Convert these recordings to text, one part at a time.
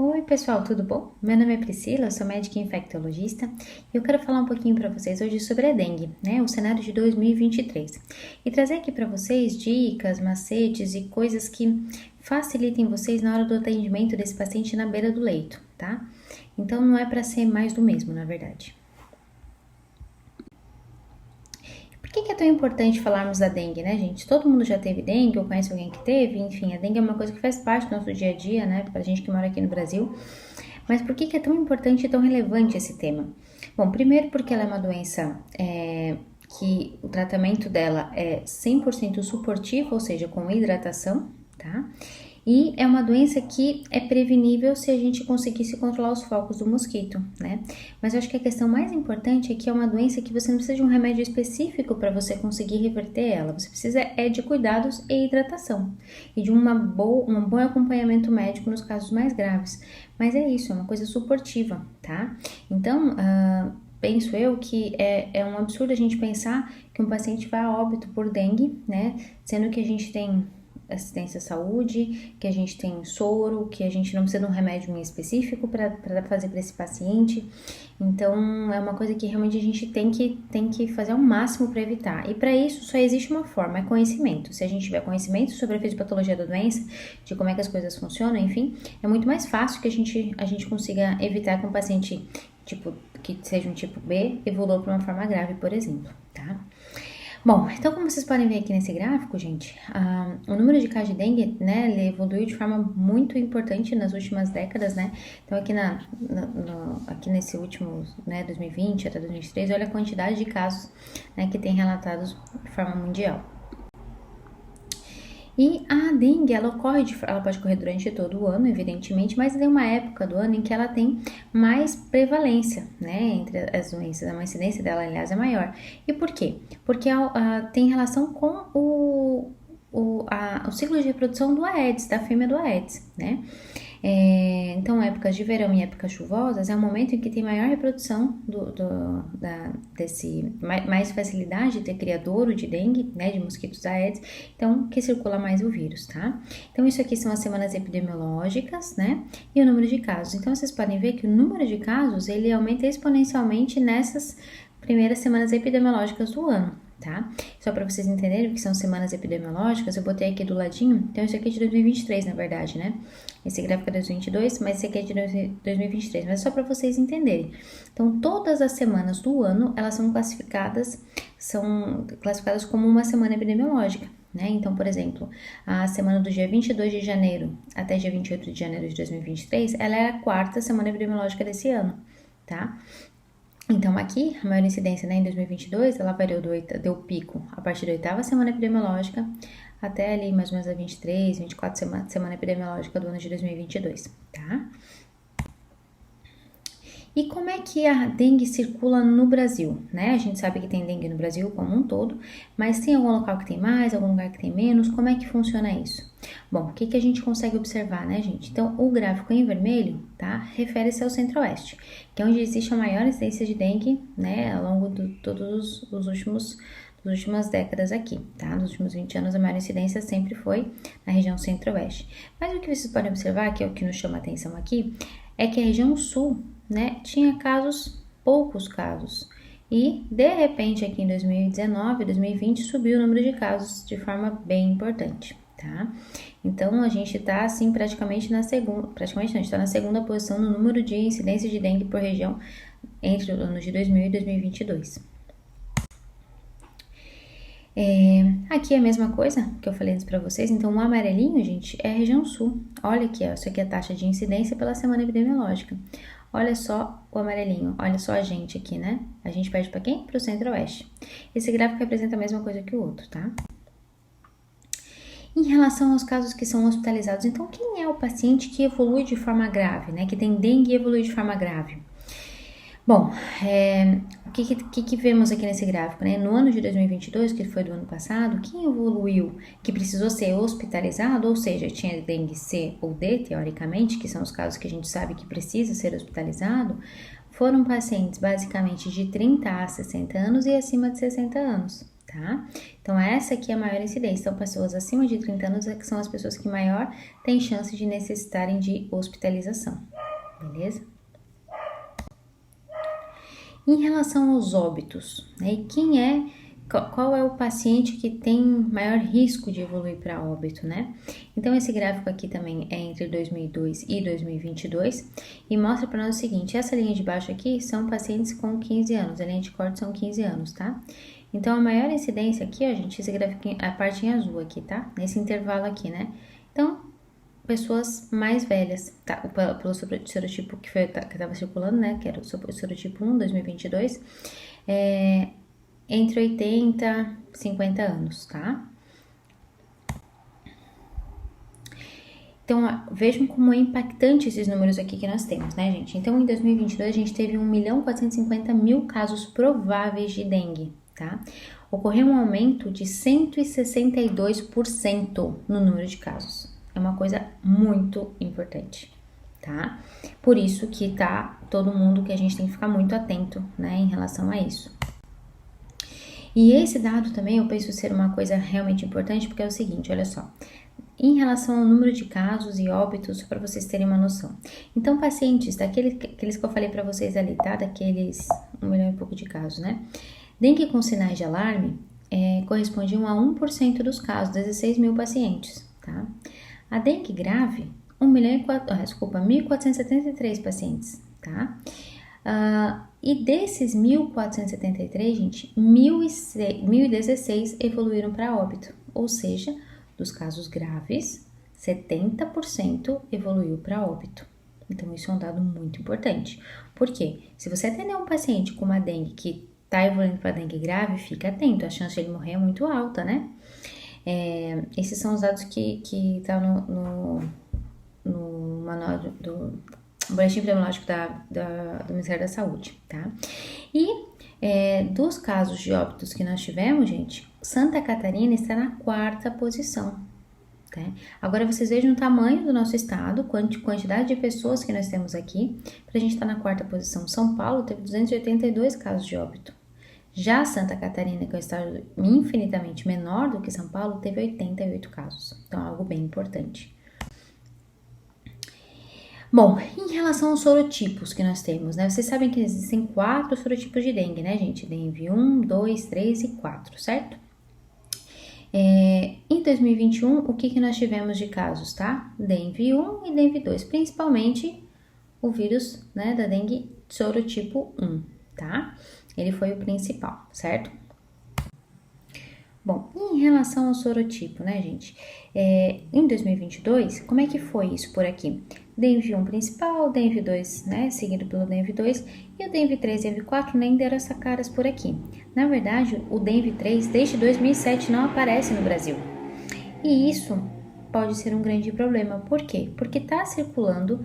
Oi pessoal, tudo bom? Meu nome é Priscila, eu sou médica infectologista e eu quero falar um pouquinho para vocês hoje sobre a dengue, né? O cenário de 2023 e trazer aqui para vocês dicas, macetes e coisas que facilitem vocês na hora do atendimento desse paciente na beira do leito, tá? Então não é para ser mais do mesmo, na verdade. Por que é tão importante falarmos da dengue, né, gente? Todo mundo já teve dengue ou conhece alguém que teve, enfim, a dengue é uma coisa que faz parte do nosso dia a dia, né, pra gente que mora aqui no Brasil. Mas por que é tão importante e tão relevante esse tema? Bom, primeiro porque ela é uma doença que o tratamento dela é 100% suportivo, ou seja, com hidratação, tá? E é uma doença que é prevenível se a gente conseguisse controlar os focos do mosquito, né? Mas eu acho que a questão mais importante é que é uma doença que você não precisa de um remédio específico para você conseguir reverter ela. Você precisa de cuidados e hidratação e de um bom acompanhamento médico nos casos mais graves. Mas é isso, é uma coisa suportiva, tá? Então, penso eu que é um absurdo a gente pensar que um paciente vai a óbito por dengue, né? Sendo que a gente tem assistência à saúde, que a gente tem soro, que a gente não precisa de um remédio em específico para fazer para esse paciente. Então, é uma coisa que realmente a gente tem que fazer ao máximo para evitar. E para isso só existe uma forma, é conhecimento. Se a gente tiver conhecimento sobre a fisiopatologia da doença, de como é que as coisas funcionam, enfim, é muito mais fácil que a gente consiga evitar que um paciente que seja um tipo B evolua para uma forma grave, por exemplo, tá? Bom, então como vocês podem ver aqui nesse gráfico, gente, o número de casos de dengue, né, ele evoluiu de forma muito importante nas últimas décadas, né, então aqui nesse último, né, 2020 até 2023, olha a quantidade de casos, né, que tem relatados de forma mundial. E a dengue, ela pode ocorrer durante todo o ano, evidentemente, mas tem uma época do ano em que ela tem mais prevalência, né, entre as doenças. A incidência dela, aliás, é maior. E por quê? Porque tem relação com o ciclo de reprodução do Aedes, da fêmea do Aedes, né? Então, épocas de verão e épocas chuvosas é o momento em que tem maior reprodução mais facilidade de ter criadouro de dengue, né, de mosquitos Aedes, então que circula mais o vírus, tá? Então, isso aqui são as semanas epidemiológicas, né, e o número de casos. Então, vocês podem ver que o número de casos, ele aumenta exponencialmente nessas primeiras semanas epidemiológicas do ano, tá? Só para vocês entenderem o que são semanas epidemiológicas, eu botei aqui do ladinho, então isso aqui é de 2023, na verdade, né? Esse gráfico é de 2022, mas esse aqui é de 2023, mas é só para vocês entenderem. Então, todas as semanas do ano, elas são classificadas como uma semana epidemiológica, né? Então, por exemplo, a semana do dia 22 de janeiro até dia 28 de janeiro de 2023, ela é a quarta semana epidemiológica desse ano, tá? Então, aqui, a maior incidência, né, em 2022, ela variou deu pico a partir da oitava semana epidemiológica até ali mais ou menos a 23, 24 semana epidemiológica do ano de 2022, tá? E como é que a dengue circula no Brasil, né? A gente sabe que tem dengue no Brasil como um todo, mas tem algum local que tem mais, algum lugar que tem menos? Como é que funciona isso? Bom, o que a gente consegue observar, né, gente? Então, o gráfico em vermelho, tá? Refere-se ao centro-oeste, que é onde existe a maior incidência de dengue, né, ao longo de todos os últimas décadas aqui, tá? Nos últimos 20 anos, a maior incidência sempre foi na região centro-oeste. Mas o que vocês podem observar, que é o que nos chama a atenção aqui, é que a região sul, né, tinha poucos casos. E, de repente, aqui em 2019, 2020, subiu o número de casos de forma bem importante, tá? Então, a gente tá, assim, praticamente na segunda posição no número de incidências de dengue por região entre os anos de 2000 e 2022. Aqui é a mesma coisa que eu falei antes pra vocês. Então, o amarelinho, gente, é a região sul. Olha aqui, ó, isso aqui é a taxa de incidência pela semana epidemiológica. Olha só o amarelinho, olha só a gente aqui, né? A gente perde para quem? Para o centro-oeste. Esse gráfico representa a mesma coisa que o outro, tá? Em relação aos casos que são hospitalizados, então quem é o paciente que evolui de forma grave, né? Que tem dengue e evolui de forma grave? Bom, o que vemos aqui nesse gráfico, né? No ano de 2022, que foi do ano passado, quem evoluiu, que precisou ser hospitalizado, ou seja, tinha dengue C ou D, teoricamente, que são os casos que a gente sabe que precisa ser hospitalizado, foram pacientes basicamente de 30 a 60 anos e acima de 60 anos, tá? Então, essa aqui é a maior incidência. Então, pessoas acima de 30 anos é que são as pessoas que maior têm chance de necessitarem de hospitalização, beleza? Em relação aos óbitos, né? E qual é o paciente que tem maior risco de evoluir para óbito, né? Então, esse gráfico aqui também é entre 2002 e 2022 e mostra para nós o seguinte, essa linha de baixo aqui são pacientes com 15 anos, a linha de corte são 15 anos, tá? Então, a maior incidência aqui, ó, gente, esse gráfico, a parte em azul aqui, tá? Nesse intervalo aqui, né? Então, pessoas mais velhas, tá? Pelo serotipo que estava circulando, né? Que era o serotipo 1, 2022, entre 80 e 50 anos, tá? Então, vejam como é impactante esses números aqui que nós temos, né, gente? Então, em 2022, a gente teve 1.450.000 casos prováveis de dengue, tá? Ocorreu um aumento de 162% no número de casos. É uma coisa muito importante, tá? Por isso que tá todo mundo que a gente tem que ficar muito atento, né, em relação a isso. E esse dado também eu penso ser uma coisa realmente importante, porque é o seguinte, olha só. Em relação ao número de casos e óbitos, para vocês terem uma noção. Então, pacientes, aqueles que eu falei para vocês ali, tá? Daqueles 1 milhão e pouco de casos, né? Dengue com sinais de alarme correspondiam a 1% dos casos, 16 mil pacientes, tá? A dengue grave, 1.473 pacientes, tá? E desses 1.473, gente, 1.016 evoluíram para óbito, ou seja, dos casos graves, 70% evoluiu para óbito. Então, isso é um dado muito importante. Por quê? Se você atender um paciente com uma dengue que está evoluindo para dengue grave, fica atento, a chance de ele morrer é muito alta, né? Esses são os dados que estão no manual do boletim epidemiológico do Ministério da Saúde, tá? E dos casos de óbitos que nós tivemos, gente, Santa Catarina está na 4ª posição, tá? Agora vocês vejam o tamanho do nosso estado, quantidade de pessoas que nós temos aqui, para a gente estar na 4ª posição. São Paulo teve 282 casos de óbito. Já Santa Catarina, que é um estado infinitamente menor do que São Paulo, teve 88 casos. Então, é algo bem importante. Bom, em relação aos sorotipos que nós temos, né? Vocês sabem que existem 4 sorotipos de dengue, né, gente? Dengue 1, 2, 3 e 4, certo? Em 2021, o que nós tivemos de casos, tá? Dengue 1 e Dengue 2, principalmente o vírus, né, da dengue sorotipo 1, tá? Ele foi o principal, certo? Bom, em relação ao sorotipo, né, gente? Em 2022, como é que foi isso por aqui? Dengue 1 principal, Dengue 2, né, seguido pelo Dengue 2, e o Dengue 3 e Dengue 4 nem deram essa caras por aqui. Na verdade, o Dengue 3, desde 2007, não aparece no Brasil. E isso pode ser um grande problema. Por quê? Porque está circulando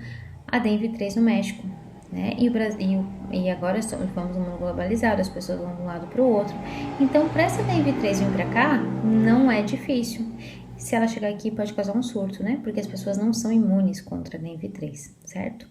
a Dengue 3 no México, né? E o Brasil, e agora vamos no mundo globalizado, as pessoas vão de um lado para o outro. Então, para essa Dengue 3 vir para cá, não é difícil. Se ela chegar aqui, pode causar um surto, né? Porque as pessoas não são imunes contra a Dengue 3, certo?